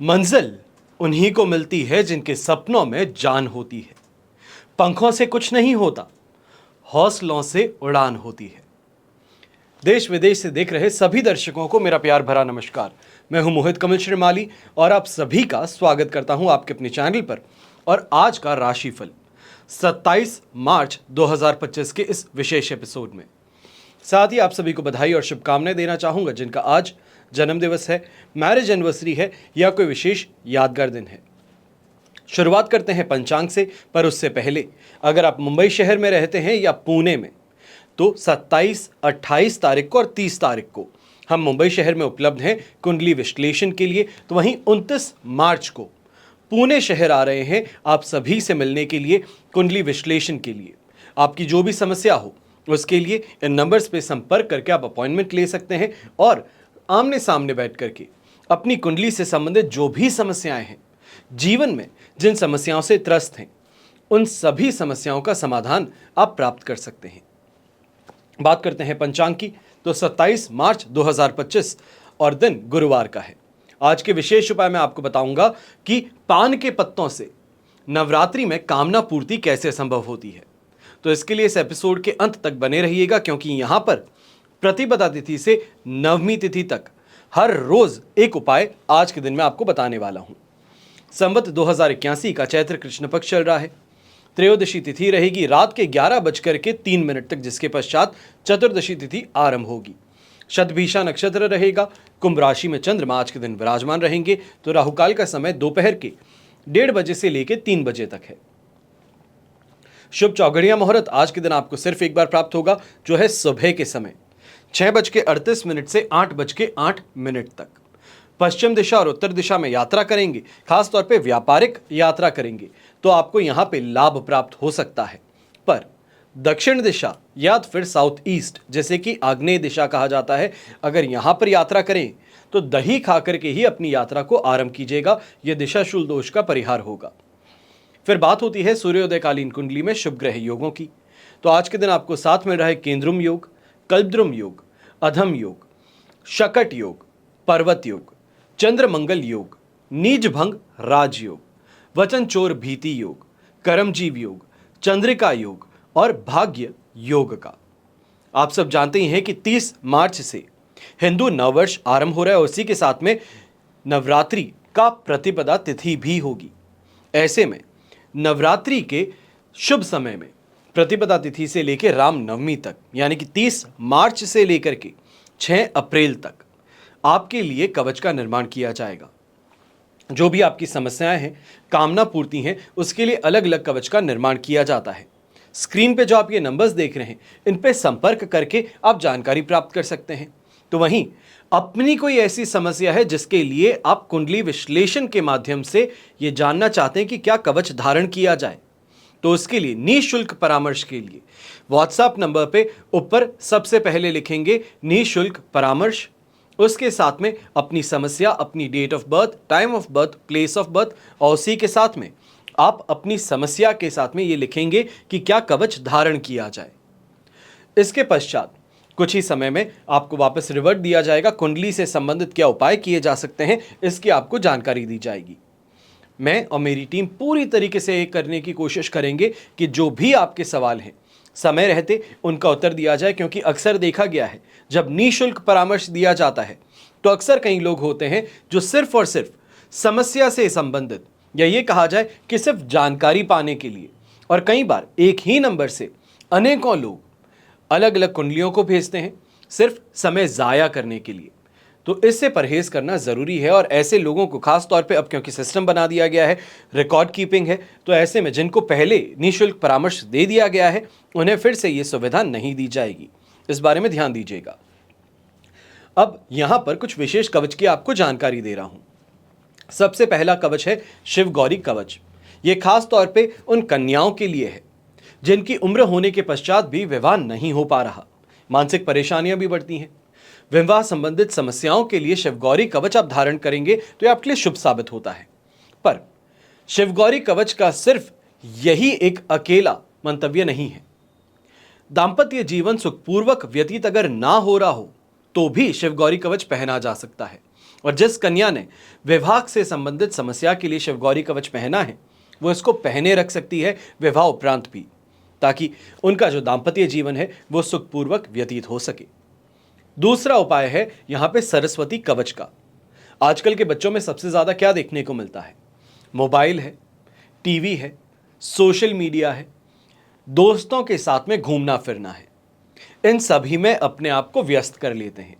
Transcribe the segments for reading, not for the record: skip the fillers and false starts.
मंजिल उन्हीं को मिलती है जिनके सपनों में जान होती है। पंखों से कुछ नहीं होता, हौसलों से उड़ान होती है। देश विदेश से देख रहे सभी दर्शकों को मेरा प्यार भरा नमस्कार। मैं हूं मोहित कमल श्रीमाली और आप सभी का स्वागत करता हूं आपके अपने चैनल पर। और आज का राशिफल 27 मार्च 2025 के इस विशेष एपिसोड में, साथ ही आप सभी को बधाई और शुभकामनाएं देना चाहूंगा जिनका आज जन्मदिवस है, मैरिज एनिवर्सरी है या कोई विशेष यादगार दिन है। शुरुआत करते हैं पंचांग से, पर उससे पहले अगर आप मुंबई शहर में रहते हैं या पुणे में, तो 27, 28 तारीख को और 30 तारीख को हम मुंबई शहर में उपलब्ध हैं कुंडली विश्लेषण के लिए। तो वहीं 29 मार्च को पुणे शहर आ रहे हैं आप सभी से मिलने के लिए, कुंडली विश्लेषण के लिए। आपकी जो भी समस्या हो उसके लिए इन नंबर्स पे संपर्क करके आप अपॉइंटमेंट ले सकते हैं और आमने सामने बैठ करके अपनी कुंडली से संबंधित जो भी समस्याएं हैं, जीवन में जिन समस्याओं से त्रस्त हैं, उन सभी समस्याओं का समाधान आप प्राप्त कर सकते हैं। बात करते हैं पंचांग की, तो 27 मार्च 2025 और दिन गुरुवार का है। आज के विशेष उपाय मैं आपको बताऊंगा कि पान के पत्तों से नवरात्रि में कामना पूर्ति कैसे संभव होती है। तो इसके लिए इस एपिसोड के अंत तक बने रहिएगा, क्योंकि यहां पर प्रतिपदा तिथि से नवमी तिथि तक हर रोज एक उपाय आज के दिन में आपको बताने वाला हूं। संवत 2081 का चैत्र कृष्ण पक्ष चल रहा है। त्रयोदशी तिथि रहेगी रात के 11:03 तक, जिसके पश्चात चतुर्दशी तिथि आरंभ होगी। शतभिषा नक्षत्र रहेगा। कुंभ राशि में चंद्रमा आज के दिन विराजमान रहेंगे। तो राहुकाल का समय दोपहर के 1:30 बजे से लेकर 3 बजे तक है। शुभ चौघड़िया मुहूर्त आज के दिन आपको सिर्फ एक बार प्राप्त होगा, जो है सुबह के समय 6:38 से 8:08 तक। पश्चिम दिशा और उत्तर दिशा में यात्रा करेंगे, खासतौर पे व्यापारिक यात्रा करेंगे तो आपको यहाँ पे लाभ प्राप्त हो सकता है। पर दक्षिण दिशा या फिर साउथ ईस्ट, जैसे कि आग्नेय दिशा कहा जाता है, अगर यहाँ पर यात्रा करें तो दही खा करके ही अपनी यात्रा को आरंभ कीजिएगा। यह दिशाशूल दोष का परिहार होगा। फिर बात होती है सूर्योदयकालीन कुंडली में शुभ ग्रह योगों की। तो आज के दिन आपको साथ मिल रहा है केंद्रुम योग, कल्पद्रुम योग, अधम योग, शकट योग, पर्वत योग, चंद्र मंगल योग, नीच भंग राजयोग, वचन चोर भीति योग, करमजीव योग, चंद्रिका योग और भाग्य योग का। आप सब जानते ही हैं कि 30 मार्च से हिंदू नववर्ष आरंभ हो रहा है और उसी के साथ में नवरात्रि का प्रतिपदा तिथि भी होगी। ऐसे में नवरात्रि के शुभ समय में प्रतिपदा तिथि से लेकर राम नवमी तक, यानी कि 30 मार्च से लेकर के 6 अप्रैल तक आपके लिए कवच का निर्माण किया जाएगा। जो भी आपकी समस्याएं हैं, कामना पूर्ति हैं, उसके लिए अलग अलग कवच का निर्माण किया जाता है। स्क्रीन पे जो आप ये नंबर्स देख रहे हैं, इन पे संपर्क करके आप जानकारी प्राप्त कर सकते हैं। तो वहीं अपनी कोई ऐसी समस्या है जिसके लिए आप कुंडली विश्लेषण के माध्यम से ये जानना चाहते हैं कि क्या कवच धारण किया जाए, तो उसके लिए निःशुल्क परामर्श के लिए व्हाट्सएप नंबर पे ऊपर सबसे पहले लिखेंगे निःशुल्क परामर्श, उसके साथ में अपनी समस्या, अपनी date of birth, time of birth, place of birth और उसी के साथ में आप अपनी समस्या के साथ में ये लिखेंगे कि क्या कवच धारण किया जाए। इसके पश्चात कुछ ही समय में आपको वापस रिवर्ट दिया जाएगा। कुंडली से संबंधित क्या उपाय किए जा सकते हैं, इसकी आपको जानकारी दी जाएगी। मैं और मेरी टीम पूरी तरीके से ये करने की कोशिश करेंगे कि जो भी आपके सवाल हैं समय रहते उनका उत्तर दिया जाए, क्योंकि अक्सर देखा गया है जब निःशुल्क परामर्श दिया जाता है तो अक्सर कई लोग होते हैं जो सिर्फ और सिर्फ समस्या से संबंधित, या ये कहा जाए कि सिर्फ जानकारी पाने के लिए, और कई बार एक ही नंबर से अनेकों लोग अलग अलग कुंडलियों को भेजते हैं सिर्फ समय ज़ाया करने के लिए। तो इससे परहेज करना ज़रूरी है। और ऐसे लोगों को खास तौर पे अब क्योंकि सिस्टम बना दिया गया है, रिकॉर्ड कीपिंग है, तो ऐसे में जिनको पहले निःशुल्क परामर्श दे दिया गया है उन्हें फिर से ये सुविधा नहीं दी जाएगी। इस बारे में ध्यान दीजिएगा। अब यहाँ पर कुछ विशेष कवच की आपको जानकारी दे रहा हूँ। सबसे पहला कवच है शिव गौरी कवच। ये खास तौर पे उन कन्याओं के लिए है जिनकी उम्र होने के पश्चात भी विवाह नहीं हो पा रहा, मानसिक परेशानियां भी बढ़ती हैं। विवाह संबंधित समस्याओं के लिए शिवगौरी कवच आप धारण करेंगे तो यह आपके लिए शुभ साबित होता है। पर शिवगौरी कवच का सिर्फ यही एक अकेला मंतव्य नहीं है। दांपत्य जीवन सुखपूर्वक व्यतीत अगर ना हो रहा हो तो भी शिवगौरी कवच पहना जा सकता है। और जिस कन्या ने विवाह से संबंधित समस्या के लिए शिवगौरी कवच पहना है वो इसको पहने रख सकती है विवाह उपरांत भी, ताकि उनका जो दाम्पत्य जीवन है वो सुखपूर्वक व्यतीत हो सके। दूसरा उपाय है यहां पे सरस्वती कवच का। आजकल के बच्चों में सबसे ज्यादा क्या देखने को मिलता है? मोबाइल है, टीवी है, सोशल मीडिया है, दोस्तों के साथ में घूमना फिरना है। इन सभी में अपने आप को व्यस्त कर लेते हैं।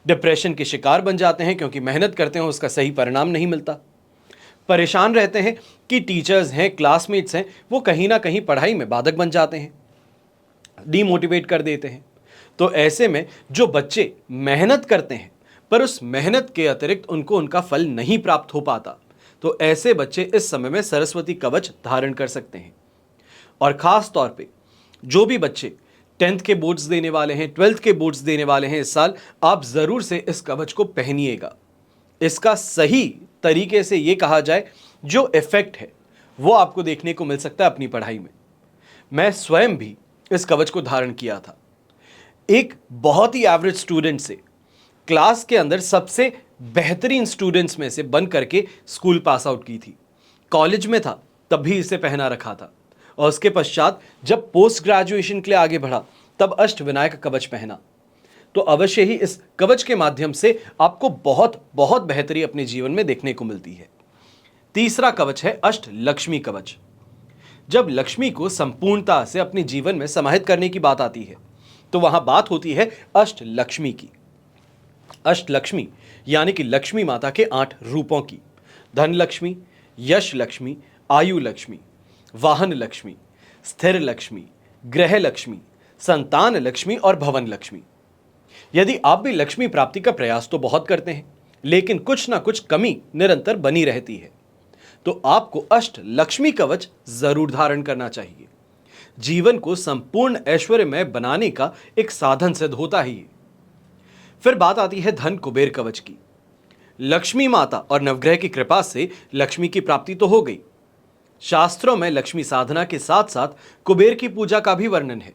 डिप्रेशन के शिकार बन जाते हैं क्योंकि मेहनत करते हैं उसका सही परिणाम नहीं मिलता। परेशान रहते हैं कि टीचर्स हैं, क्लासमेट्स हैं, वो कहीं ना कहीं पढ़ाई में बाधक बन जाते हैं, डीमोटिवेट कर देते हैं। तो ऐसे में जो बच्चे मेहनत करते हैं पर उस मेहनत के अतिरिक्त उनको उनका फल नहीं प्राप्त हो पाता, तो ऐसे बच्चे इस समय में सरस्वती कवच धारण कर सकते हैं। और खास तौर पे जो भी बच्चे 10th के बोर्ड्स देने वाले हैं, 12th के बोर्ड्स देने वाले हैं इस साल, आप जरूर से इस कवच को पहनिएगा। इसका सही तरीके से ये कहा जाए जो इफेक्ट है वो आपको देखने को मिल सकता है अपनी पढ़ाई में। मैं स्वयं भी इस कवच को धारण किया था। एक बहुत ही एवरेज स्टूडेंट से क्लास के अंदर सबसे बेहतरीन स्टूडेंट्स में से बन करके स्कूल पास आउट की थी। कॉलेज में था तब भी इसे पहना रखा था, और उसके पश्चात जब पोस्ट ग्रेजुएशन के लिए आगे बढ़ा तब अष्टविनायक कवच पहना। तो अवश्य ही इस कवच के माध्यम से आपको बहुत बहुत बेहतरी अपने जीवन में देखने को मिलती है। तीसरा कवच है अष्ट लक्ष्मी कवच। जब लक्ष्मी को संपूर्णता से अपने जीवन में समाहित करने की बात आती है तो वहां बात होती है अष्ट लक्ष्मी की। अष्ट लक्ष्मी यानी कि लक्ष्मी माता के 8 रूपों की। धन लक्ष्मी, यश लक्ष्मी, आयु लक्ष्मी, वाहन लक्ष्मी, स्थिर लक्ष्मी, ग्रह लक्ष्मी, संतान लक्ष्मी और भवन लक्ष्मी। यदि आप भी लक्ष्मी प्राप्ति का प्रयास तो बहुत करते हैं लेकिन कुछ ना कुछ कमी निरंतर बनी रहती है, तो आपको अष्ट लक्ष्मी कवच जरूर धारण करना चाहिए। जीवन को संपूर्ण ऐश्वर्यमय बनाने का एक साधन सिद्ध होता ही है। फिर बात आती है धन कुबेर कवच की। लक्ष्मी माता और नवग्रह की कृपा से लक्ष्मी की प्राप्ति तो हो गई। शास्त्रों में लक्ष्मी साधना के साथ साथ कुबेर की पूजा का भी वर्णन है।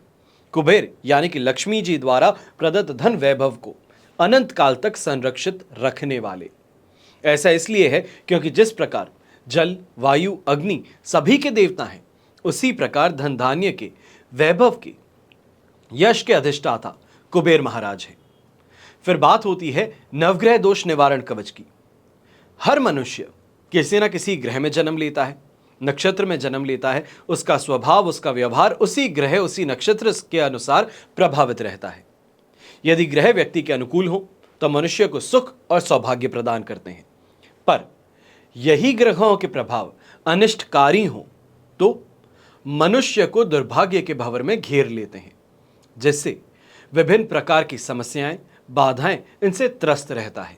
कुबेर यानी कि लक्ष्मी जी द्वारा प्रदत्त धन वैभव को अनंत काल तक संरक्षित रखने वाले। ऐसा इसलिए है क्योंकि जिस प्रकार जल, वायु, अग्नि सभी के देवता हैं, उसी प्रकार धन धान्य के, वैभव के, यश के अधिष्ठाता कुबेर महाराज हैं। फिर बात होती है नवग्रह दोष निवारण कवच की। हर मनुष्य किसी न किसी ग्रह में जन्म लेता है, नक्षत्र में जन्म लेता है। उसका स्वभाव, उसका व्यवहार उसी ग्रह, उसी नक्षत्र के अनुसार प्रभावित रहता है। यदि ग्रह व्यक्ति के अनुकूल हो तो मनुष्य को सुख और सौभाग्य प्रदान करते हैं, पर यही ग्रहों के प्रभाव अनिष्टकारी हो तो मनुष्य को दुर्भाग्य के भंवर में घेर लेते हैं, जिससे विभिन्न प्रकार की समस्याएं, बाधाएं इनसे त्रस्त रहता है।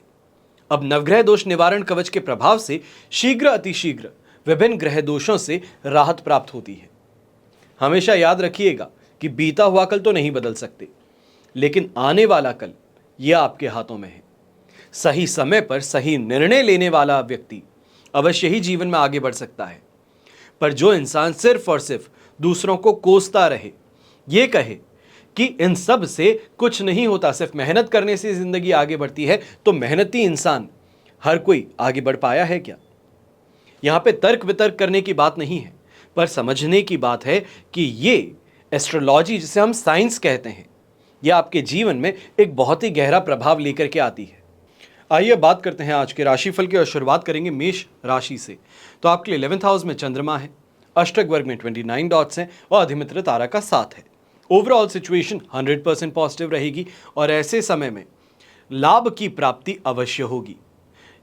अब नवग्रह दोष निवारण कवच के प्रभाव से शीघ्र अतिशीघ्र विभिन्न ग्रह दोषों से राहत प्राप्त होती है। हमेशा याद रखिएगा कि बीता हुआ कल तो नहीं बदल सकते, लेकिन आने वाला कल यह आपके हाथों में है। सही समय पर सही निर्णय लेने वाला व्यक्ति अवश्य ही जीवन में आगे बढ़ सकता है, पर जो इंसान सिर्फ और सिर्फ दूसरों को कोसता रहे, ये कहे कि इन सब से कुछ नहीं होता, सिर्फ मेहनत करने से जिंदगी आगे बढ़ती है, तो मेहनती इंसान हर कोई आगे बढ़ पाया है क्या? यहां पे तर्क वितर्क करने की बात नहीं है, पर समझने की बात है कि ये एस्ट्रोलॉजी, जिसे हम साइंस कहते हैं, यह आपके जीवन में एक बहुत ही गहरा प्रभाव लेकर के आती है। आइए बात करते हैं आज के राशिफल की और शुरुआत करेंगे मेष राशि से। तो आपके लिए 11th हाउस में चंद्रमा है, अष्टक वर्ग में 29 डॉट्स हैं और अधिमित्र तारा का 7 है। ओवरऑल सिचुएशन 100% पॉजिटिव रहेगी और ऐसे समय में लाभ की प्राप्ति अवश्य होगी।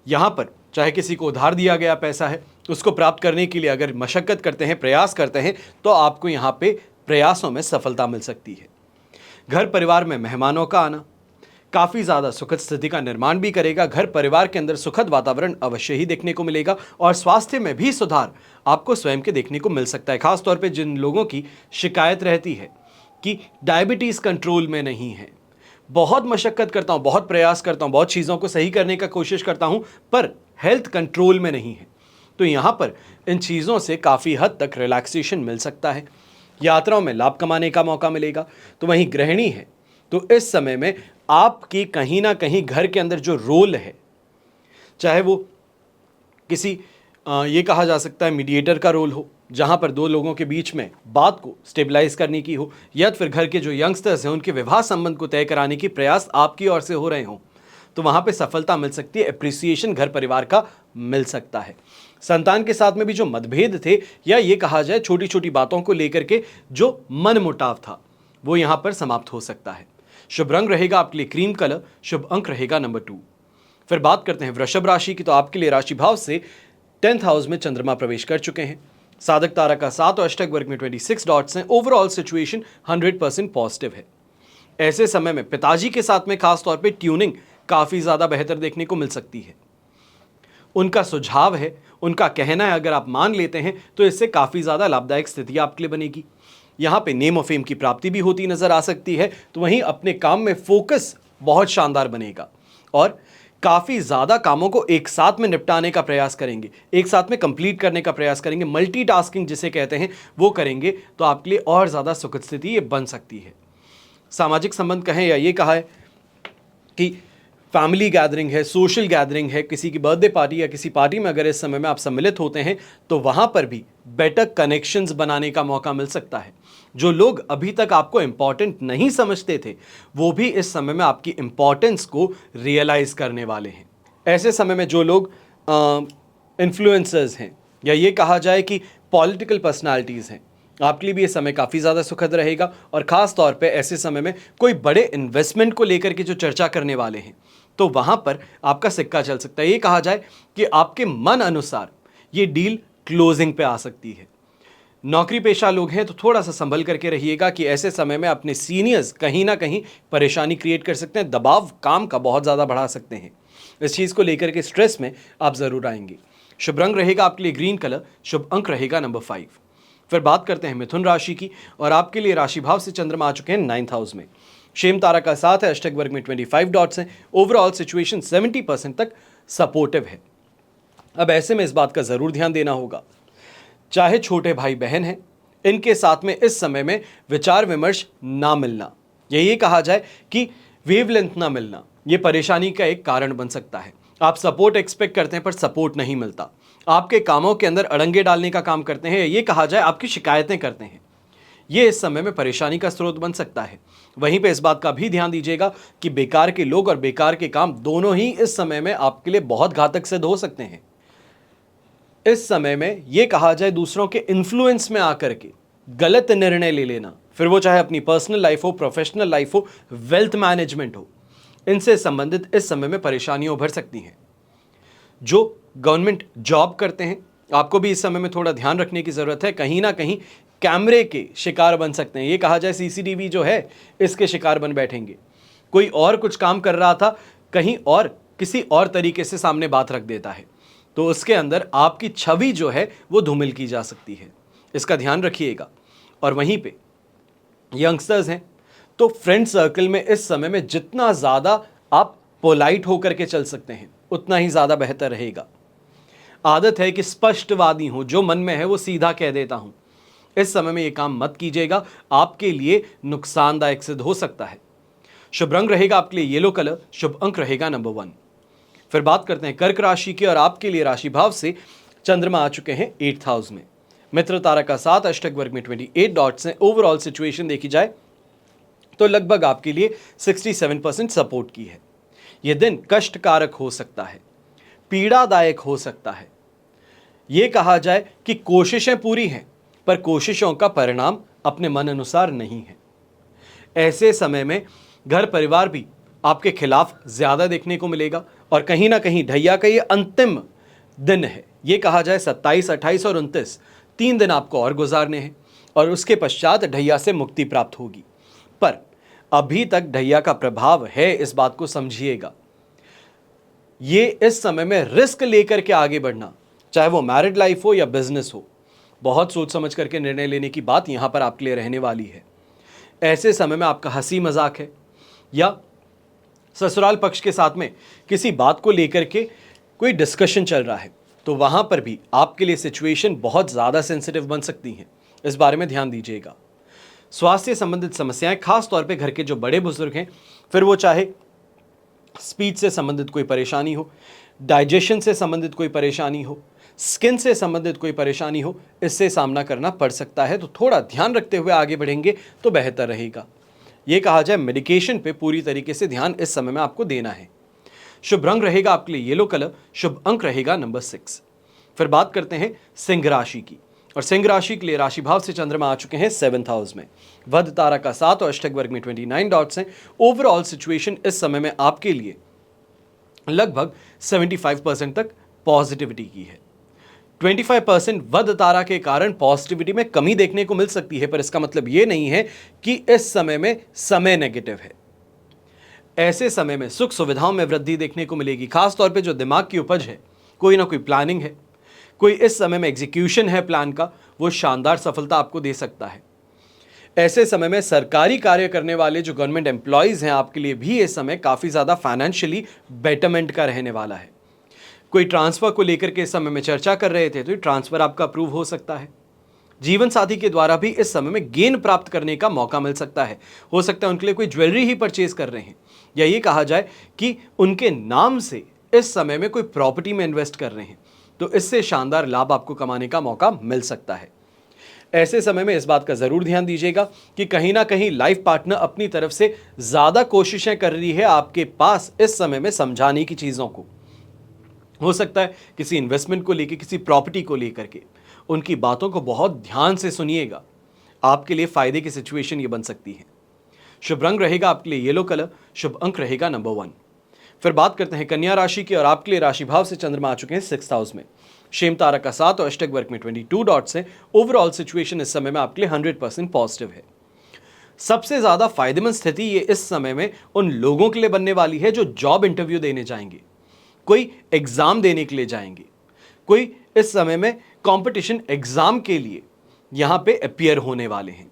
यहाँ पर चाहे किसी को उधार दिया गया पैसा है, उसको प्राप्त करने के लिए अगर मशक्कत करते हैं, प्रयास करते हैं, तो आपको यहाँ पे प्रयासों में सफलता मिल सकती है। घर परिवार में मेहमानों का आना काफ़ी ज़्यादा सुखद स्थिति का निर्माण भी करेगा। घर परिवार के अंदर सुखद वातावरण अवश्य ही देखने को मिलेगा और स्वास्थ्य में भी सुधार आपको स्वयं के देखने को मिल सकता है। खासतौर पे जिन लोगों की शिकायत रहती है कि डायबिटीज़ कंट्रोल में नहीं है, बहुत मशक्कत करता हूँ, बहुत प्रयास करता हूँ, बहुत चीज़ों को सही करने का कोशिश करता हूँ, पर हेल्थ कंट्रोल में नहीं है, तो यहाँ पर इन चीज़ों से काफ़ी हद तक रिलैक्सेशन मिल सकता है। यात्राओं में लाभ कमाने का मौका मिलेगा। तो वहीं गृहिणी है तो इस समय में आपकी कहीं ना कहीं घर के अंदर जो रोल है चाहे वो किसी ये कहा जा सकता है मीडिएटर का रोल हो, जहां पर दो लोगों के बीच में बात को स्टेबलाइज करने की हो, या फिर घर के जो यंगस्टर्स हैं उनके विवाह संबंध को तय कराने की प्रयास आपकी ओर से हो रहे हों, तो वहां पे सफलता मिल सकती है, एप्रिसिएशन घर परिवार का मिल सकता है। संतान के साथ में भी जो मतभेद थे, या ये कहा जाए छोटी छोटी बातों को लेकर के जो मन मुटाव था, वो यहां पर समाप्त हो सकता है। शुभ रंग रहेगा आपके लिए क्रीम कलर, शुभ अंक रहेगा नंबर 2। फिर बात करते हैं वृषभ राशि की, तो आपके लिए राशि भाव से 10th हाउस में चंद्रमा प्रवेश कर चुके हैं। साधक तारा का 7 और अष्टक वर्ग में 26 डॉट्स हैं। ओवरऑल सिचुएशन 100% पॉजिटिव है। ऐसे समय में पिताजी के साथ में खास तौर पे ट्यूनिंग काफी ज्यादा बेहतर देखने को मिल सकती है। उनका सुझाव है, उनका कहना है, अगर आप मान लेते हैं तो इससे काफी ज्यादा लाभदायक स्थिति आपके लिए बनेगी। यहां पे नेम ऑफ फेम की प्राप्ति भी होती नजर आ सकती है। तो वहीं अपने काम में फोकस बहुत शानदार बनेगा और काफी ज्यादा कामों को एक साथ में निपटाने का प्रयास करेंगे, एक साथ में कंप्लीट करने का प्रयास करेंगे, मल्टीटास्किंग जिसे कहते हैं वो करेंगे, तो आपके लिए और ज्यादा सुखद स्थिति ये बन सकती है। सामाजिक संबंध कहें या ये कहा है कि फैमिली गैदरिंग है, सोशल गैदरिंग है, किसी की बर्थडे पार्टी या किसी पार्टी में अगर इस समय में आप सम्मिलित होते हैं तो वहां पर भी बेटर कनेक्शंस बनाने का मौका मिल सकता है। जो लोग अभी तक आपको इंपॉर्टेंट नहीं समझते थे वो भी इस समय में आपकी इंपॉर्टेंस को रियलाइज करने वाले हैं। ऐसे समय में जो लोग इन्फ्लुएंसर्स हैं या ये कहा जाए कि पॉलिटिकल पर्सनालिटीज़ हैं, आपके लिए भी ये समय काफ़ी ज़्यादा सुखद रहेगा। और ख़ास तौर पे ऐसे समय में कोई बड़े इन्वेस्टमेंट को लेकर के जो चर्चा करने वाले हैं तो वहाँ पर आपका सिक्का चल सकता है। ये कहा जाए कि आपके मन अनुसार ये डील क्लोजिंग पे आ सकती है। नौकरी पेशा लोग हैं तो थोड़ा सा संभल करके रहिएगा कि ऐसे समय में अपने सीनियर्स कहीं ना कहीं परेशानी क्रिएट कर सकते हैं, दबाव काम का बहुत ज़्यादा बढ़ा सकते हैं। इस चीज़ को लेकर के स्ट्रेस में आप ज़रूर आएंगे। शुभ रंग रहेगा आपके लिए ग्रीन कलर, शुभ अंक रहेगा नंबर 5। फिर बात करते हैं मिथुन राशि की, और आपके लिए राशि भाव से चंद्रमा आ चुके हैं 9th हाउस में। शेम तारा का साथ है, अष्टक वर्ग में 25 डॉट्स हैं। ओवरऑल सिचुएशन 70% तक सपोर्टिव है। अब ऐसे में इस बात का जरूर ध्यान देना होगा, चाहे छोटे भाई बहन हैं, इनके साथ में इस समय में विचार विमर्श ना मिलना, ये कहा जाए कि वेवलेंथ ना मिलना, ये परेशानी का एक कारण बन सकता है। आप सपोर्ट एक्सपेक्ट करते हैं पर सपोर्ट नहीं मिलता, आपके कामों के अंदर अड़ंगे डालने का काम करते हैं, ये कहा जाए आपकी शिकायतें करते हैं, ये इस समय में परेशानी का स्रोत बन सकता है। वहीं पे इस बात का भी ध्यान दीजिएगा कि बेकार के लोग और बेकार के काम दोनों ही इस समय में आपके लिए बहुत घातक सिद्ध हो सकते हैं। इस समय में ये कहा जाए दूसरों के इन्फ्लुएंस में आकर के गलत निर्णय ले लेना, फिर वो चाहे अपनी पर्सनल लाइफ हो, प्रोफेशनल लाइफ हो, वेल्थ मैनेजमेंट हो, इनसे संबंधित इस समय में परेशानियां उभर सकती हैं। जो गवर्नमेंट जॉब करते हैं आपको भी इस समय में थोड़ा ध्यान रखने की ज़रूरत है, कहीं ना कहीं कैमरे के शिकार बन सकते हैं। ये कहा जाए सीसीटीवी जो है इसके शिकार बन बैठेंगे। कोई और कुछ काम कर रहा था, कहीं और किसी और तरीके से सामने बात रख देता है, तो उसके अंदर आपकी छवि जो है वो धूमिल की जा सकती है, इसका ध्यान रखिएगा। और वहीं पे यंगस्टर्स हैं तो फ्रेंड सर्कल में इस समय में जितना ज़्यादा आप पोलाइट होकर के चल सकते हैं उतना ही ज़्यादा बेहतर रहेगा। आदत है कि स्पष्टवादी हूं, जो मन में है वो सीधा कह देता हूं, इस समय में ये काम मत कीजिएगा, आपके लिए नुकसानदायक सिद्ध हो सकता है। शुभ रंग रहेगा आपके लिए येलो कलर, शुभ अंक रहेगा नंबर 1। फिर बात करते हैं कर्क राशि की, और आपके लिए राशि भाव से चंद्रमा आ चुके हैं 8th हाउस में। मित्र तारा का साथ, अष्टक वर्ग में 28 डॉट्स हैं। ओवरऑल सिचुएशन देखी जाए तो लगभग आपके लिए 67% सपोर्ट की है। यह दिन कष्टकारक हो सकता है, पीड़ादायक हो सकता है। यह कहा जाए कि कोशिशें पूरी हैं पर कोशिशों का परिणाम अपने मन अनुसार नहीं है। ऐसे समय में घर परिवार भी आपके खिलाफ ज्यादा देखने को मिलेगा, और कहीं ना कहीं ढैया का ये अंतिम दिन है। ये कहा जाए 27, 28 और 29 3 दिन आपको और गुजारने हैं, और उसके पश्चात ढैया से मुक्ति प्राप्त होगी। पर अभी तक ढैया का प्रभाव है, इस बात को समझिएगा। ये इस समय में रिस्क लेकर के आगे बढ़ना, चाहे वो मैरिड लाइफ हो या बिजनेस हो, बहुत सोच समझ करके निर्णय लेने की बात यहां पर आपके लिए रहने वाली है। ऐसे समय में आपका हंसी मजाक है या ससुराल पक्ष के साथ में किसी बात को लेकर के कोई डिस्कशन चल रहा है, तो वहां पर भी आपके लिए सिचुएशन बहुत ज़्यादा सेंसिटिव बन सकती हैं, इस बारे में ध्यान दीजिएगा। स्वास्थ्य संबंधित समस्याएं, खास तौर पे घर के जो बड़े बुजुर्ग हैं, फिर वो चाहे स्पीच से संबंधित कोई परेशानी हो, डाइजेशन से संबंधित कोई परेशानी हो, स्किन से संबंधित कोई परेशानी हो, इससे सामना करना पड़ सकता है। तो थोड़ा ध्यान रखते हुए आगे बढ़ेंगे तो बेहतर रहेगा। ये कहा जाए मेडिकेशन पे पूरी तरीके से ध्यान इस समय में आपको देना है। शुभ रंग रहेगा आपके लिए येलो कलर, शुभ अंक रहेगा नंबर 6। फिर बात करते हैं सिंह राशि की, और सिंह राशि के लिए राशि भाव से चंद्रमा आ चुके हैं 7th हाउस में। वध तारा का 7 और अष्टक वर्ग में 29 डॉट्स हैं। ओवरऑल सिचुएशन इस समय में आपके लिए लगभग 75% तक पॉजिटिविटी की है। 25% वध तारा के कारण पॉजिटिविटी में कमी देखने को मिल सकती है, पर इसका मतलब यह नहीं है कि इस समय में समय नेगेटिव है। ऐसे समय में सुख सुविधाओं में वृद्धि देखने को मिलेगी। खास तौर पे जो दिमाग की उपज है, कोई ना कोई प्लानिंग है, कोई इस समय में एग्जीक्यूशन है प्लान का, वो शानदार सफलता आपको दे सकता है। ऐसे समय में सरकारी कार्य करने वाले जो गवर्नमेंट एम्प्लॉयज हैं, आपके लिए भी इस समय काफी ज्यादा फाइनेंशियली बेटरमेंट का रहने वाला है। कोई ट्रांसफर को लेकर के इस समय में चर्चा कर रहे थे, तो ये ट्रांसफर आपका अप्रूव हो सकता है। जीवन साथी के द्वारा भी इस समय में गेन प्राप्त करने का मौका मिल सकता है। हो सकता है उनके लिए कोई ज्वेलरी ही परचेज कर रहे हैं, या ये कहा जाए कि उनके नाम से इस समय में कोई प्रॉपर्टी में इन्वेस्ट कर रहे हैं, तो इससे शानदार लाभ आपको कमाने का मौका मिल सकता है। ऐसे समय में इस बात का जरूर ध्यान दीजिएगा कि कहीं ना कहीं लाइफ पार्टनर अपनी तरफ से ज्यादा कोशिशें कर रही है आपके पास इस समय में समझाने की चीजों को। हो सकता है किसी इन्वेस्टमेंट को लेकर, किसी प्रॉपर्टी को लेकर के उनकी बातों को बहुत ध्यान से सुनिएगा। आपके लिए फायदे की सिचुएशन ये बन सकती है। शुभ रंग रहेगा आपके लिए येलो कलर, शुभ अंक रहेगा नंबर 1। फिर बात करते हैं कन्या राशि की, और आपके लिए राशि भाव से चंद्रमा आ चुके हैं 6th हाउस में। शेम तारा का 7 और अष्टक वर्ग में 22 डॉट्स हैं। ओवरऑल सिचुएशन इस समय में आपके लिए 100% पॉजिटिव है। सबसे ज्यादा फायदेमंद स्थिति ये इस समय में उन लोगों के लिए बनने वाली है जो जॉब इंटरव्यू देने जाएंगे, कोई एग्जाम देने के लिए जाएंगे, कोई इस समय में कंपटीशन एग्जाम के लिए यहां पे अपीयर होने वाले हैं।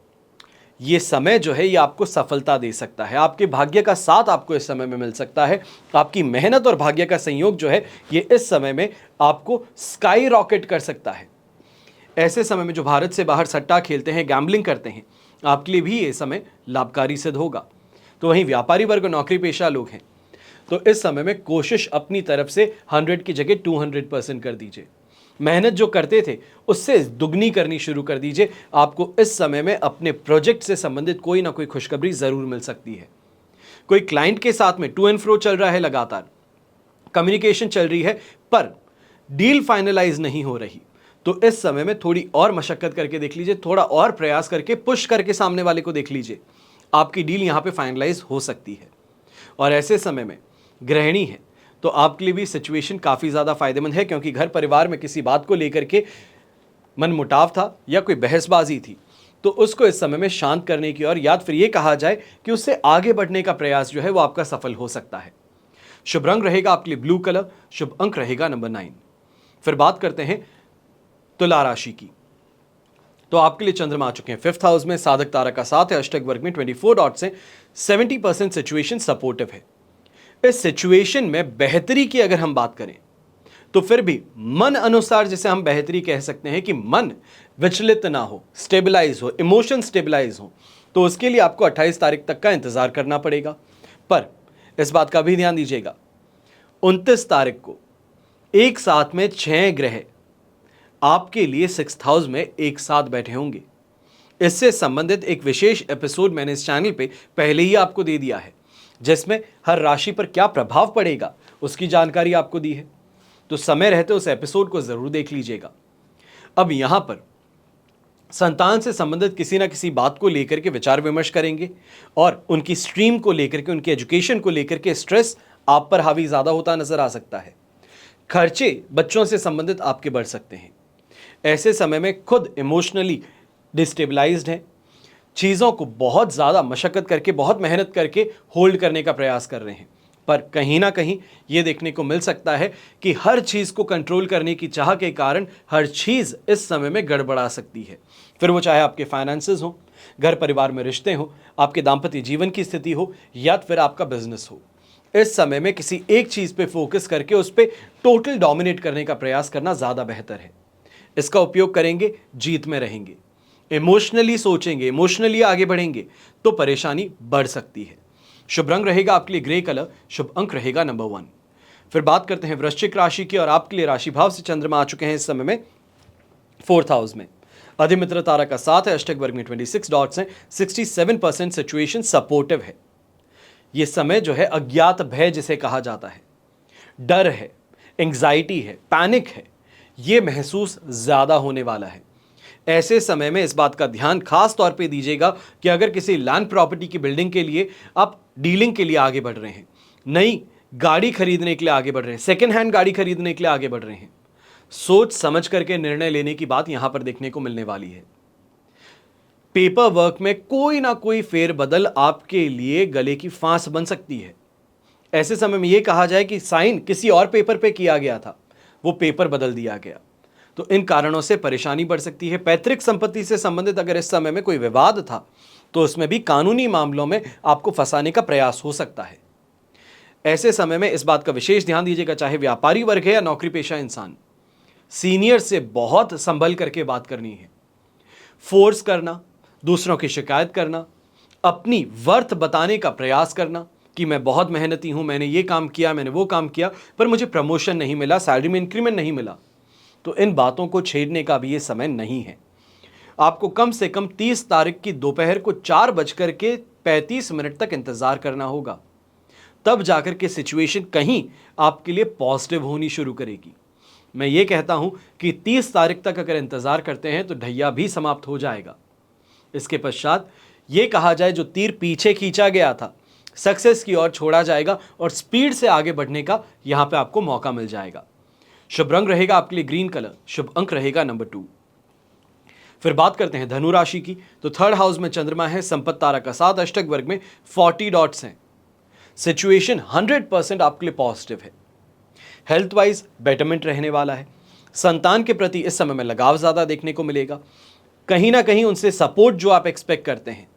ये समय जो है ये आपको सफलता दे सकता है। आपके भाग्य का साथ आपको इस समय में मिल सकता है। आपकी मेहनत और भाग्य का संयोग जो है ये इस समय में आपको स्काई रॉकेट कर सकता है। ऐसे समय में जो भारत से बाहर सट्टा खेलते हैं, गैम्बलिंग करते हैं, आपके लिए भी ये समय लाभकारी सिद्ध होगा। तो वहीं व्यापारी वर्ग और नौकरी पेशा लोग हैं, तो इस समय में कोशिश अपनी तरफ से 100 की जगह 200% कर दीजिए। मेहनत जो करते थे उससे दुगनी करनी शुरू कर दीजिए। आपको इस समय में अपने प्रोजेक्ट से संबंधित कोई ना कोई खुशखबरी जरूर मिल सकती है। कोई क्लाइंट के साथ में टू एंड फ्रो चल रहा है, लगातार कम्युनिकेशन चल रही है, पर डील फाइनलाइज नहीं हो रही, तो इस समय में थोड़ी और मशक्कत करके देख लीजिए, थोड़ा और प्रयास करके पुश करके सामने वाले को देख लीजिए, आपकी डील यहां पे फाइनलाइज हो सकती है। और ऐसे समय में गृहिणी है तो आपके लिए भी सिचुएशन काफ़ी ज़्यादा फायदेमंद है, क्योंकि घर परिवार में किसी बात को लेकर के मनमुटाव था या कोई बहसबाजी थी, तो उसको इस समय में शांत करने की, और या फिर ये कहा जाए कि उससे आगे बढ़ने का प्रयास जो है वो आपका सफल हो सकता है। शुभ रंग रहेगा आपके लिए ब्लू कलर, शुभ अंक रहेगा नंबर 9। फिर बात करते हैं तुला राशि की, तो आपके लिए चंद्रमा आ चुके हैं 5th हाउस में। साधक तारा का 7 है, अष्टक वर्ग में 24 डॉट्स हैं। 70% सिचुएशन सपोर्टिव है। इस सिचुएशन में बेहतरी की अगर हम बात करें तो फिर भी मन अनुसार, जिसे हम बेहतरी कह सकते हैं कि मन विचलित ना हो, स्टेबलाइज हो, इमोशन स्टेबलाइज हो, तो उसके लिए आपको 28 तारीख तक का इंतजार करना पड़ेगा। पर इस बात का भी ध्यान दीजिएगा, 29 तारीख को एक साथ में 6 ग्रह आपके लिए 6th हाउस में एक साथ बैठे होंगे। इससे संबंधित एक विशेष एपिसोड मैंने इस चैनल पे पहले ही आपको दे दिया है, जिसमें हर राशि पर क्या प्रभाव पड़ेगा उसकी जानकारी आपको दी है, तो समय रहते उस एपिसोड को जरूर देख लीजिएगा। अब यहां पर संतान से संबंधित किसी ना किसी बात को लेकर के विचार विमर्श करेंगे, और उनकी स्ट्रीम को लेकर के, उनकी एजुकेशन को लेकर के स्ट्रेस आप पर हावी ज्यादा होता नजर आ सकता है। खर्चे बच्चों से संबंधित आपके बढ़ सकते हैं। ऐसे समय में खुद इमोशनली डिस्टेबलाइज्ड हैं, चीज़ों को बहुत ज़्यादा मशक्कत करके, बहुत मेहनत करके होल्ड करने का प्रयास कर रहे हैं, पर कहीं ना कहीं ये देखने को मिल सकता है कि हर चीज़ को कंट्रोल करने की चाह के कारण हर चीज़ इस समय में गड़बड़ा सकती है। फिर वो चाहे आपके फाइनेंसेस हो, घर परिवार में रिश्ते हो, आपके दाम्पत्य जीवन की स्थिति हो, या फिर आपका बिजनेस हो। इस समय में किसी एक चीज़ पे फोकस करके उस पर टोटल डोमिनेट करने का प्रयास करना ज़्यादा बेहतर है। इसका उपयोग करेंगे, जीत में रहेंगे। इमोशनली सोचेंगे, इमोशनली आगे बढ़ेंगे तो परेशानी बढ़ सकती है। शुभ रंग रहेगा आपके लिए ग्रे कलर, शुभ अंक रहेगा नंबर 1। फिर बात करते हैं वृश्चिक राशि की, और आपके लिए राशि भाव से चंद्रमा आ चुके हैं इस समय में 4th हाउस में। अधिमित्र तारा का साथ है, अष्टक वर्ग में 26 डॉट्स हैं, 67% सिचुएशन सपोर्टिव है। यह समय जो है अज्ञात भय जिसे कहा जाता है, डर है, एंग्जाइटी है, पैनिक है, यह महसूस ज्यादा होने वाला है। ऐसे समय में इस बात का ध्यान खास तौर पे दीजिएगा कि अगर किसी लैंड प्रॉपर्टी की बिल्डिंग के लिए आप डीलिंग के लिए आगे बढ़ रहे हैं, नई गाड़ी खरीदने के लिए आगे बढ़ रहे हैं, सेकेंड हैंड गाड़ी खरीदने के लिए आगे बढ़ रहे हैं, सोच समझ करके निर्णय लेने की बात यहां पर देखने को मिलने वाली है। पेपर वर्क में कोई ना कोई फेरबदल आपके लिए गले की फांस बन सकती है। ऐसे समय में यह कहा जाए कि साइन किसी और पेपर पे किया गया था, वो पेपर बदल दिया गया, तो इन कारणों से परेशानी बढ़ सकती है। पैतृक संपत्ति से संबंधित अगर इस समय में कोई विवाद था तो उसमें भी कानूनी मामलों में आपको फंसाने का प्रयास हो सकता है। ऐसे समय में इस बात का विशेष ध्यान दीजिएगा, चाहे व्यापारी वर्ग है या नौकरी पेशा इंसान, सीनियर से बहुत संभल करके बात करनी है। फोर्स करना, दूसरों की शिकायत करना, अपनी वर्थ बताने का प्रयास करना कि मैं बहुत मेहनती हूं, मैंने ये काम किया, मैंने वो काम किया, पर मुझे प्रमोशन नहीं मिला, सैलरी में इंक्रीमेंट नहीं मिला, तो इन बातों को छेड़ने का भी ये समय नहीं है। आपको कम से कम 30 तारीख की दोपहर को 4:35 तक इंतजार करना होगा, तब जाकर के सिचुएशन कहीं आपके लिए पॉजिटिव होनी शुरू करेगी। मैं ये कहता हूं कि 30 तारीख तक अगर इंतजार करते हैं तो ढैया भी समाप्त हो जाएगा। इसके पश्चात ये कहा जाए जो तीर पीछे खींचा गया था, सक्सेस की ओर छोड़ा जाएगा और स्पीड से आगे बढ़ने का यहां पे आपको मौका मिल जाएगा। शुभ रंग रहेगा आपके लिए ग्रीन कलर, शुभ अंक रहेगा नंबर 2। फिर बात करते हैं धनु राशि की, तो 3rd हाउस में चंद्रमा है, संपत्ति तारा का साथ, अष्टक वर्ग में 40 डॉट्स हैं। सिचुएशन 100% आपके लिए पॉजिटिव है। हेल्थ वाइज बेटरमेंट रहने वाला है। संतान के प्रति इस समय में लगाव ज्यादा देखने को मिलेगा। कहीं ना कहीं उनसे सपोर्ट जो आप एक्सपेक्ट करते हैं,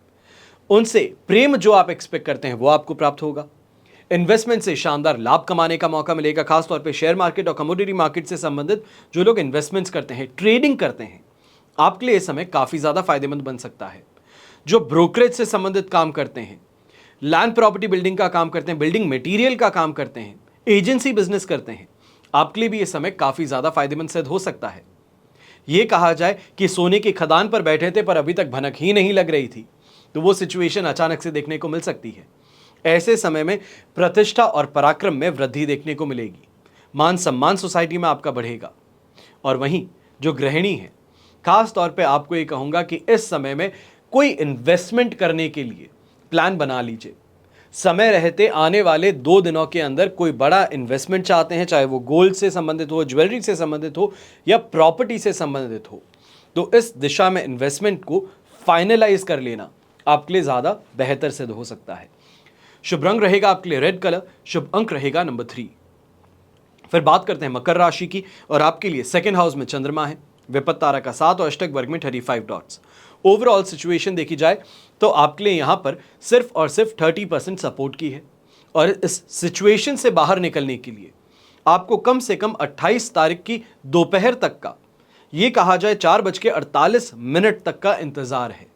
उनसे प्रेम जो आप एक्सपेक्ट करते हैं, वो आपको प्राप्त होगा। इन्वेस्टमेंट से शानदार लाभ कमाने का मौका मिलेगा, खासतौर पे शेयर मार्केट और कमोडिटी मार्केट से संबंधित जो लोग इन्वेस्टमेंट्स करते हैं, ट्रेडिंग करते हैं, आपके लिए इस समय काफी ज्यादा फायदेमंद बन सकता है। जो ब्रोकरेज से संबंधित काम करते हैं, लैंड प्रॉपर्टी बिल्डिंग का काम करते हैं, बिल्डिंग मटेरियल का काम करते हैं, एजेंसी बिजनेस करते हैं, आपके लिए भी ये समय काफी ज्यादा फायदेमंद सिद्ध हो सकता है। यह कहा जाए कि सोने की खदान पर बैठे थे पर अभी तक भनक ही नहीं लग रही थी, तो वो सिचुएशन अचानक से देखने को मिल सकती है। ऐसे समय में प्रतिष्ठा और पराक्रम में वृद्धि देखने को मिलेगी। मान सम्मान सोसाइटी में आपका बढ़ेगा। और वहीं जो गृहिणी है, खास तौर पे आपको ये कहूंगा कि इस समय में कोई इन्वेस्टमेंट करने के लिए प्लान बना लीजिए। समय रहते आने वाले 2 दिनों के अंदर कोई बड़ा इन्वेस्टमेंट चाहते हैं, चाहे वो गोल्ड से संबंधित हो, ज्वेलरी से संबंधित हो या प्रॉपर्टी से संबंधित हो, तो इस दिशा में इन्वेस्टमेंट को फाइनलाइज कर लेना आपके लिए ज़्यादा बेहतर सिद्ध हो सकता है। शुभ रंग रहेगा आपके लिए रेड कलर, शुभ अंक रहेगा नंबर 3। फिर बात करते हैं मकर राशि की, और आपके लिए 2nd हाउस में चंद्रमा है, विपत्ति तारा का साथ और अष्टक वर्ग में 35 डॉट्स। ओवरऑल सिचुएशन देखी जाए तो आपके लिए यहां पर सिर्फ और सिर्फ 30% सपोर्ट की है, और इस सिचुएशन से बाहर निकलने के लिए आपको कम से कम 28 तारीख की दोपहर तक का, यह कहा जाए 4:48 तक का इंतजार है।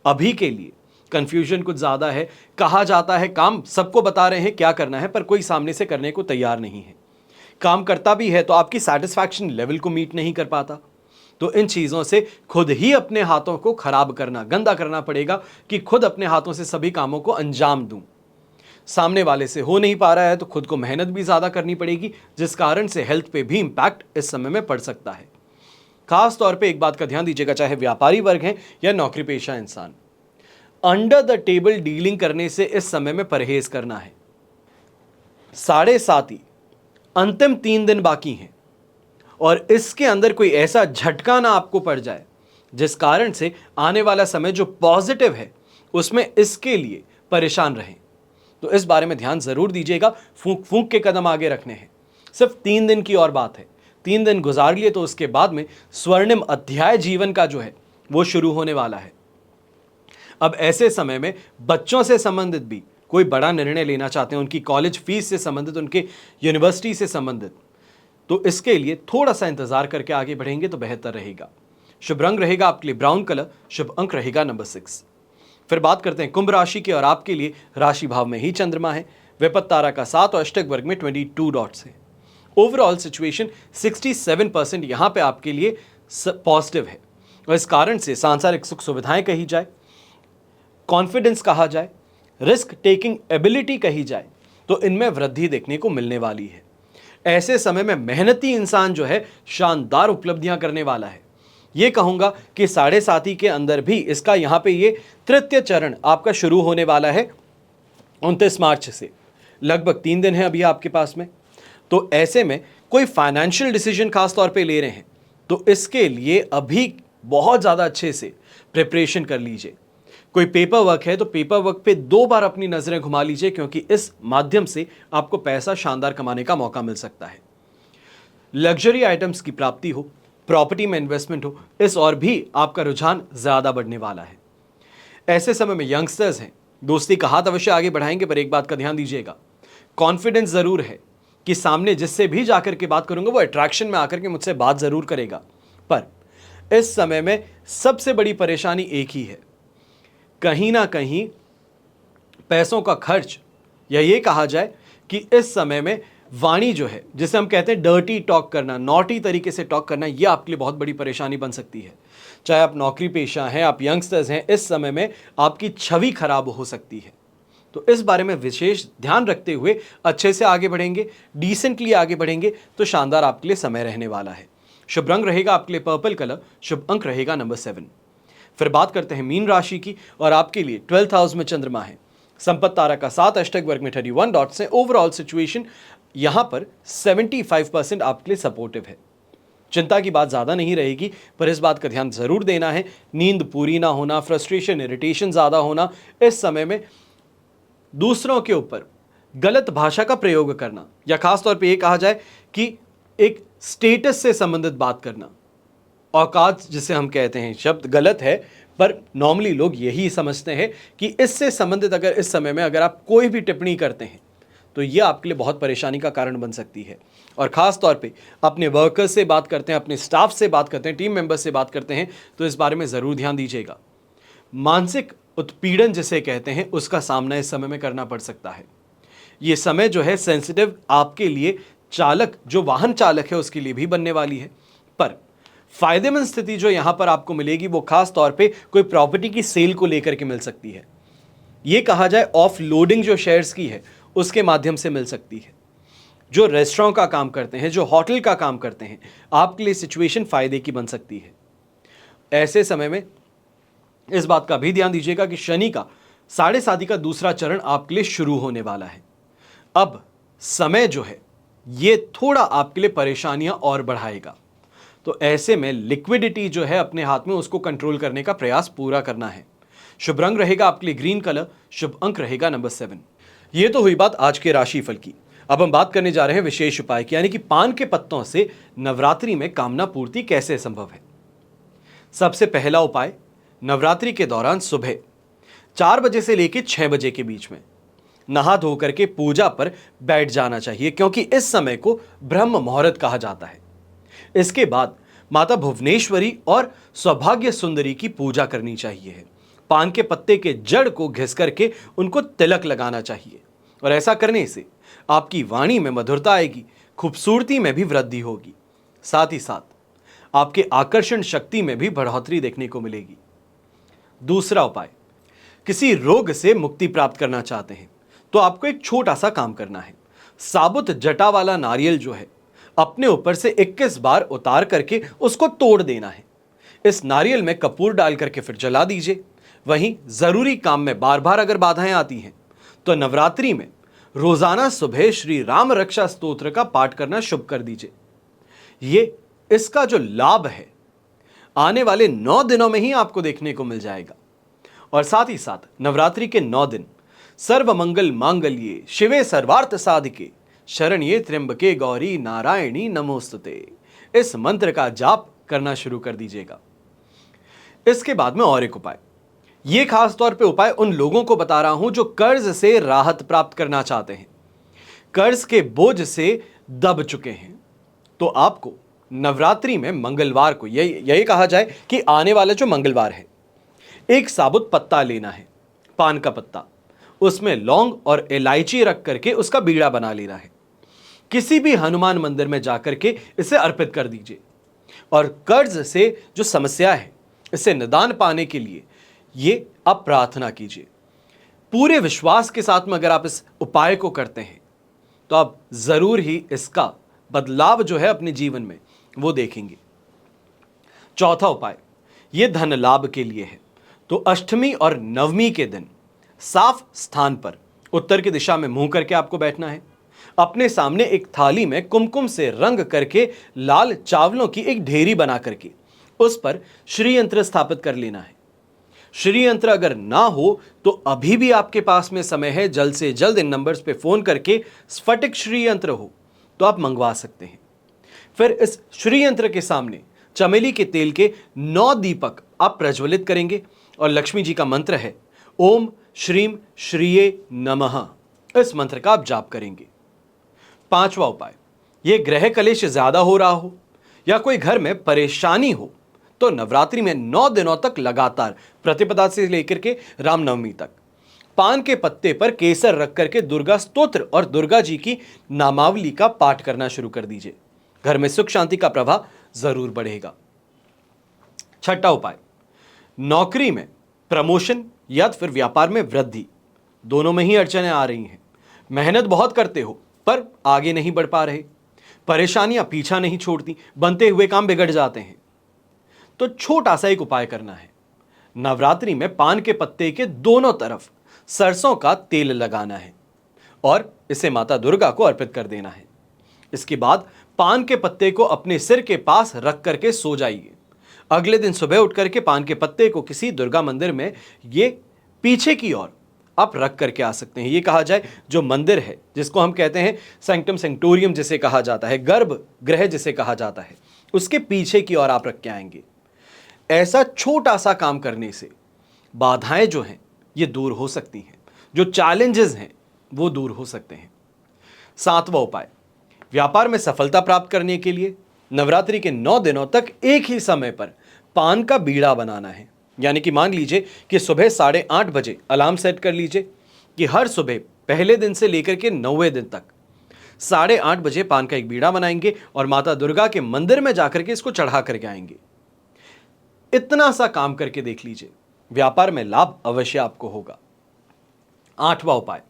अभी के लिए कंफ्यूजन कुछ ज्यादा है। कहा जाता है काम सबको बता रहे हैं क्या करना है, पर कोई सामने से करने को तैयार नहीं है। काम करता भी है तो आपकी सेटिस्फैक्शन लेवल को मीट नहीं कर पाता। तो इन चीजों से खुद ही अपने हाथों को खराब करना, गंदा करना पड़ेगा कि खुद अपने हाथों से सभी कामों को अंजाम दूं। सामने वाले से हो नहीं पा रहा है तो खुद को मेहनत भी ज्यादा करनी पड़ेगी, जिस कारण से हेल्थ पे भी इंपैक्ट इस समय में पड़ सकता है। खास तौर पे एक बात का ध्यान दीजिएगा, चाहे व्यापारी वर्ग हैं या नौकरी पेशा इंसान, अंडर द टेबल डीलिंग करने से इस समय में परहेज करना है। 7:30 अंतिम 3 दिन बाकी हैं, और इसके अंदर कोई ऐसा झटका ना आपको पड़ जाए जिस कारण से आने वाला समय जो पॉजिटिव है उसमें इसके लिए परेशान रहें। तो इस बारे में ध्यान जरूर दीजिएगा। फूंक फूंक के कदम आगे रखने हैं। सिर्फ 3 दिन की और बात है, 3 दिन गुजार लिए तो उसके बाद में स्वर्णिम अध्याय जीवन का जो है वो शुरू होने वाला है। अब ऐसे समय में बच्चों से संबंधित भी कोई बड़ा निर्णय लेना चाहते हैं, उनकी कॉलेज फीस से संबंधित, उनके यूनिवर्सिटी से संबंधित, तो इसके लिए थोड़ा सा इंतजार करके आगे बढ़ेंगे तो बेहतर रहेगा। शुभ रंग रहेगा आपके लिए ब्राउन कलर, शुभ अंक रहेगा नंबर 6। फिर बात करते हैं कुंभ राशि की, और आपके लिए राशि भाव में ही चंद्रमा है, विपत्त तारा का 7 और अष्टक वर्ग में 22 डॉट्स है। ओवरऑल सिचुएशन 67% यहां पे आपके लिए पॉजिटिव है और इस कारण से सांसारिक सुख सुविधाएं कही जाए, कॉन्फिडेंस कहा जाए, रिस्क टेकिंग एबिलिटी कही जाए, तो इनमें वृद्धि देखने को मिलने वाली है। ऐसे समय में मेहनती इंसान जो है शानदार उपलब्धियां करने वाला है। यह कहूंगा कि 7.5 के अंदर भी इसका यहां पे ये तृतीय चरण आपका शुरू होने वाला है 29 मार्च से। लगभग 3 दिन है अभी आपके पास में। तो ऐसे में कोई फाइनेंशियल डिसीजन खास तौर पे ले रहे हैं तो इसके लिए अभी बहुत ज़्यादा अच्छे से प्रिपरेशन कर लीजिए। कोई पेपर वर्क है तो पेपर वर्क पे 2 बार अपनी नज़रें घुमा लीजिए, क्योंकि इस माध्यम से आपको पैसा शानदार कमाने का मौका मिल सकता है। लग्जरी आइटम्स की प्राप्ति हो, प्रॉपर्टी में इन्वेस्टमेंट हो, इस और भी आपका रुझान ज़्यादा बढ़ने वाला है। ऐसे समय में यंगस्टर्स हैं, दोस्ती का हाथ अवश्य आगे बढ़ाएंगे, पर एक बात का ध्यान दीजिएगा, कॉन्फिडेंस ज़रूर है कि सामने जिससे भी जाकर के बात करूंगा वो अट्रैक्शन में आकर के मुझसे बात ज़रूर करेगा। पर इस समय में सबसे बड़ी परेशानी एक ही है, कहीं ना कहीं पैसों का खर्च, या ये कहा जाए कि इस समय में वाणी जो है, जिसे हम कहते हैं डर्टी टॉक करना, नॉटी तरीके से टॉक करना, यह आपके लिए बहुत बड़ी परेशानी बन सकती है। चाहे आप नौकरी पेशा हैं, आप यंगस्टर्स हैं, इस समय में आपकी छवि खराब हो सकती है। तो इस बारे में विशेष ध्यान रखते हुए अच्छे से आगे बढ़ेंगे, डिसेंटली आगे बढ़ेंगे तो शानदार आपके लिए समय रहने वाला है। शुभ रंग रहेगा आपके लिए पर्पल कलर, शुभ अंक रहेगा नंबर 7। फिर बात करते हैं मीन राशि की, और आपके लिए 12th हाउस में चंद्रमा है। संपत्त तारा का 7 अष्टक वर्ग में 31 डॉट्स है। ओवरऑल सिचुएशन यहां पर 75% आपके लिए सपोर्टिव है। चिंता की बात ज्यादा नहीं रहेगी, पर इस बात का ध्यान जरूर देना है, नींद पूरी ना होना, फ्रस्ट्रेशन, इरिटेशन ज्यादा होना, इस समय में दूसरों के ऊपर गलत भाषा का प्रयोग करना, या खास तौर पे ये कहा जाए कि एक स्टेटस से संबंधित बात करना, औकात जिसे हम कहते हैं, शब्द गलत है पर नॉर्मली लोग यही समझते हैं कि इससे संबंधित अगर इस समय में अगर आप कोई भी टिप्पणी करते हैं तो ये आपके लिए बहुत परेशानी का कारण बन सकती है। और ख़ास तौर पे अपने वर्कर्स से बात करते हैं, अपने स्टाफ से बात करते हैं, टीम मेंबर्स से बात करते हैं, तो इस बारे में ज़रूर ध्यान दीजिएगा। मानसिक उत्पीड़न जिसे कहते हैं उसका सामना इस समय में करना पड़ सकता है। ये समय जो है सेंसिटिव आपके लिए, चालक जो वाहन चालक है उसके लिए भी बनने वाली है। पर फायदेमंद स्थिति जो यहां पर आपको मिलेगी वो खास तौर पे कोई प्रॉपर्टी की सेल को लेकर के मिल सकती है। ये कहा जाए ऑफ लोडिंग जो शेयर्स की है उसके माध्यम से मिल सकती है। जो रेस्टोरेंट का काम करते हैं, जो होटल का काम करते हैं, आपके लिए सिचुएशन फायदे की बन सकती है। ऐसे समय में इस बात का भी ध्यान दीजिएगा कि शनि का 7.5 का दूसरा चरण आपके लिए शुरू होने वाला है। अब समय जो है ये थोड़ा आपके लिए परेशानियां और बढ़ाएगा, तो ऐसे में लिक्विडिटी जो है अपने हाथ में उसको कंट्रोल करने का प्रयास पूरा करना है। शुभ रंग रहेगा आपके लिए ग्रीन कलर, शुभ अंक रहेगा नंबर 7। ये तो हुई बात आज के राशिफल की। अब हम बात करने जा रहे हैं विशेष उपाय की, यानी कि पान के पत्तों से नवरात्रि में कामना पूर्ति कैसे संभव है। सबसे पहला उपाय, नवरात्रि के दौरान सुबह 4 बजे से लेकर 6 बजे के बीच में नहा धो करके पूजा पर बैठ जाना चाहिए, क्योंकि इस समय को ब्रह्म मुहूर्त कहा जाता है। इसके बाद माता भुवनेश्वरी और सौभाग्य सुंदरी की पूजा करनी चाहिए। पान के पत्ते के जड़ को घिस करके उनको तिलक लगाना चाहिए, और ऐसा करने से आपकी वाणी में मधुरता आएगी, खूबसूरती में भी वृद्धि होगी, साथ ही साथ आपके आकर्षण शक्ति में भी बढ़ोतरी देखने को मिलेगी। दूसरा उपाय, किसी रोग से मुक्ति प्राप्त करना चाहते हैं तो आपको एक छोटा सा काम करना है। साबुत जटा वाला नारियल जो है अपने ऊपर से 21 बार उतार करके उसको तोड़ देना है। इस नारियल में कपूर डाल करके फिर जला दीजिए। वहीं जरूरी काम में बार बार अगर बाधाएं आती हैं तो नवरात्रि में रोजाना सुबह श्री राम रक्षा स्तोत्र का पाठ करना शुभ कर दीजिए। ये इसका जो लाभ है आने वाले 9 दिनों में ही आपको देखने को मिल जाएगा। और साथ ही साथ नवरात्रि के 9 दिन सर्वमंगल मांगल्ये शिवे सर्वार्थ साधिके शरण्ये त्र्यंबके गौरी नारायणी नमोस्तुते, इस मंत्र का जाप करना शुरू कर दीजिएगा। इसके बाद में और एक उपाय, यह खास तौर पे उपाय उन लोगों को बता रहा हूं जो कर्ज से राहत प्राप्त करना चाहते हैं, कर्ज के बोझ से दब चुके हैं। तो आपको नवरात्रि में मंगलवार को, यही कहा जाए कि आने वाला जो मंगलवार है, एक साबुत पत्ता लेना है, पान का पत्ता, उसमें लौंग और इलायची रख करके उसका बीड़ा बना लेना है। किसी भी हनुमान मंदिर में जाकर के इसे अर्पित कर दीजिए। और कर्ज से जो समस्या है, इससे निदान पाने के लिए ये आप प्रार्थना कीजिए। पूरे विश्वास के साथ में अगर आप इस उपाय को करते हैं तो आप जरूर ही इसका बदलाव जो है अपने जीवन में वो देखेंगे। चौथा उपाय ये धन लाभ के लिए है। तो अष्टमी और नवमी के दिन साफ स्थान पर उत्तर की दिशा में मुंह करके आपको बैठना है। अपने सामने एक थाली में कुमकुम से रंग करके लाल चावलों की एक ढेरी बना करके उस पर श्री यंत्र स्थापित कर लेना है। श्री यंत्र अगर ना हो तो अभी भी आपके पास में समय है, जल्द से जल्द इन नंबर्स पे फोन करके स्फटिक श्री यंत्र हो तो आप मंगवा सकते हैं। फिर इस श्री यंत्र के सामने चमेली के तेल के 9 दीपक आप प्रज्वलित करेंगे और लक्ष्मी जी का मंत्र है ओम श्रीम श्रीये नमः। इस मंत्र का आप जाप करेंगे। पांचवा उपाय ये ग्रह कलेश ज्यादा हो रहा हो या कोई घर में परेशानी हो तो नवरात्रि में 9 दिनों तक लगातार प्रतिपदा से लेकर के रामनवमी तक पान के पत्ते पर केसर रख करके दुर्गा स्तोत्र और दुर्गा जी की नामावली का पाठ करना शुरू कर दीजिए। घर में सुख शांति का प्रवाह जरूर बढ़ेगा। छठा उपाय नौकरी में प्रमोशन या फिर व्यापार में वृद्धि, दोनों में ही अड़चनें आ रही हैं। मेहनत बहुत करते हो पर आगे नहीं बढ़ पा रहे, परेशानियां पीछा नहीं छोड़ती, बनते हुए काम बिगड़ जाते हैं। तो छोटा सा एक उपाय करना है। नवरात्रि में पान के पत्ते के दोनों तरफ सरसों का तेल लगाना है और इसे माता दुर्गा को अर्पित कर देना है। इसके बाद पान के पत्ते को अपने सिर के पास रख करके सो जाइए। अगले दिन सुबह उठ करके पान के पत्ते को किसी दुर्गा मंदिर में ये पीछे की ओर आप रख करके आ सकते हैं। ये कहा जाए जो मंदिर है जिसको हम कहते हैं सैंक्टम सेंक्टोरियम जिसे कहा जाता है, गर्भ गृह जिसे कहा जाता है, उसके पीछे की ओर आप रख के आएंगे। ऐसा छोटा सा काम करने से बाधाएं जो हैं ये दूर हो सकती हैं, जो चैलेंजेस हैं वो दूर हो सकते हैं। सातवां उपाय व्यापार में सफलता प्राप्त करने के लिए नवरात्रि के 9 दिनों तक एक ही समय पर पान का बीड़ा बनाना है। यानी कि मान लीजिए कि सुबह 8:30 बजे अलार्म सेट कर लीजिए कि हर सुबह पहले दिन से लेकर के 9वें दिन तक 8:30 बजे पान का एक बीड़ा बनाएंगे और माता दुर्गा के मंदिर में जाकर के इसको चढ़ा करके आएंगे। इतना सा काम करके देख लीजिए, व्यापार में लाभ अवश्य आपको होगा। आठवां उपाय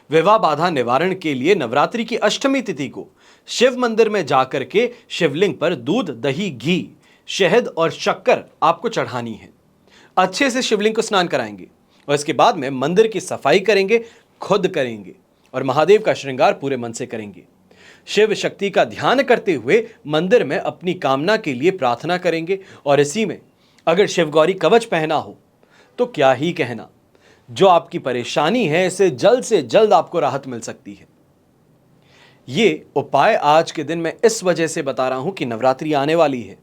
विवाह बाधा निवारण के लिए नवरात्रि की अष्टमी तिथि को शिव मंदिर में जाकर के शिवलिंग पर दूध, दही, घी, शहद और शक्कर आपको चढ़ानी है। अच्छे से शिवलिंग को स्नान कराएंगे और इसके बाद में मंदिर की सफाई करेंगे, खुद करेंगे और महादेव का श्रृंगार पूरे मन से करेंगे। शिव शक्ति का ध्यान करते हुए मंदिर में अपनी कामना के लिए प्रार्थना करेंगे और इसी में अगर शिवगौरी कवच पहना हो तो क्या ही कहना, जो आपकी परेशानी है इससे जल्द से जल्द आपको राहत मिल सकती है। ये उपाय आज के दिन मैं इस वजह से बता रहा हूं कि नवरात्रि आने वाली है।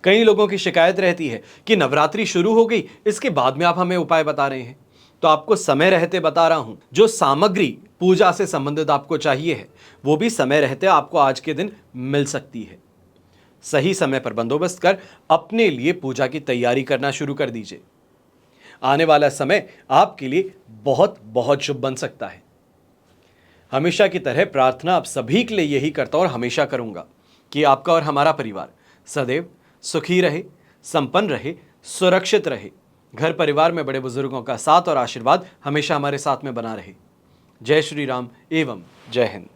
कई लोगों की शिकायत रहती है कि नवरात्रि शुरू हो गई, इसके बाद में आप हमें उपाय बता रहे हैं। तो आपको समय रहते बता रहा हूं, जो सामग्री पूजा से संबंधित आपको चाहिए है वो भी समय रहते आपको आज के दिन मिल सकती है। सही समय पर बंदोबस्त कर अपने लिए पूजा की तैयारी करना शुरू कर दीजिए। आने वाला समय आपके लिए बहुत बहुत शुभ बन सकता है। हमेशा की तरह प्रार्थना आप सभी के लिए यही करता हूं और हमेशा करूंगा कि आपका और हमारा परिवार सदैव सुखी रहे, संपन्न रहे, सुरक्षित रहे। घर परिवार में बड़े बुजुर्गों का साथ और आशीर्वाद हमेशा हमारे साथ में बना रहे। जय श्री राम एवं जय हिंद।